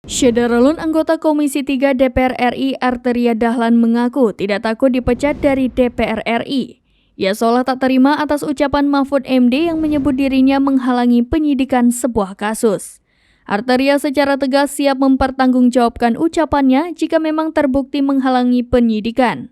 Syederulun anggota Komisi 3 DPR RI Arteria Dahlan mengaku tidak takut dipecat dari DPR RI. Ia seolah tak terima atas ucapan Mahfud MD yang menyebut dirinya menghalangi penyidikan sebuah kasus. Arteria secara tegas siap mempertanggungjawabkan ucapannya jika memang terbukti menghalangi penyidikan.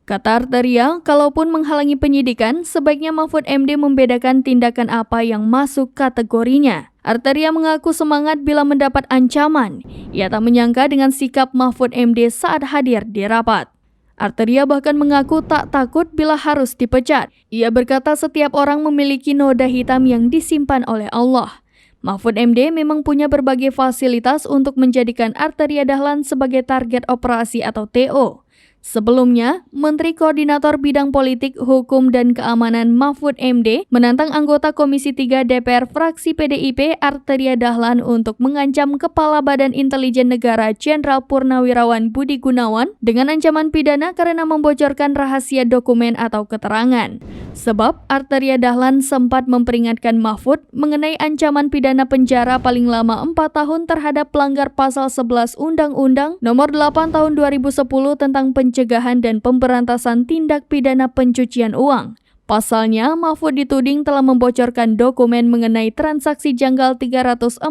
Kata Arteria, kalaupun menghalangi penyidikan, sebaiknya Mahfud MD membedakan tindakan apa yang masuk kategorinya. Arteria mengaku semangat bila mendapat ancaman. Ia tak menyangka dengan sikap Mahfud MD saat hadir di rapat. Arteria bahkan mengaku tak takut bila harus dipecat. Ia berkata setiap orang memiliki noda hitam yang disimpan oleh Allah. Mahfud MD memang punya berbagai fasilitas untuk menjadikan Arteria Dahlan sebagai target operasi atau TO. Sebelumnya, Menteri Koordinator Bidang Politik, Hukum, dan Keamanan Mahfud MD menantang anggota Komisi 3 DPR fraksi PDIP Arteria Dahlan untuk mengancam Kepala Badan Intelijen Negara Jenderal Purnawirawan Budi Gunawan dengan ancaman pidana karena membocorkan rahasia dokumen atau keterangan. Sebab Arteria Dahlan sempat memperingatkan Mahfud mengenai ancaman pidana penjara paling lama 4 tahun terhadap pelanggar pasal 11 Undang-Undang Nomor 8 Tahun 2010 tentang pencegahan dan pemberantasan tindak pidana pencucian uang. Pasalnya, Mahfud dituding telah membocorkan dokumen mengenai transaksi janggal 349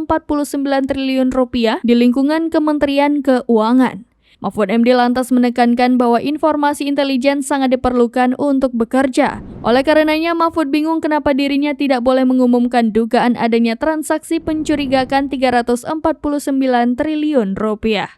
triliun rupiah di lingkungan Kementerian Keuangan. Mahfud MD lantas menekankan bahwa informasi intelijen sangat diperlukan untuk bekerja. Oleh karenanya, Mahfud bingung kenapa dirinya tidak boleh mengumumkan dugaan adanya transaksi pencurigakan 349 triliun rupiah.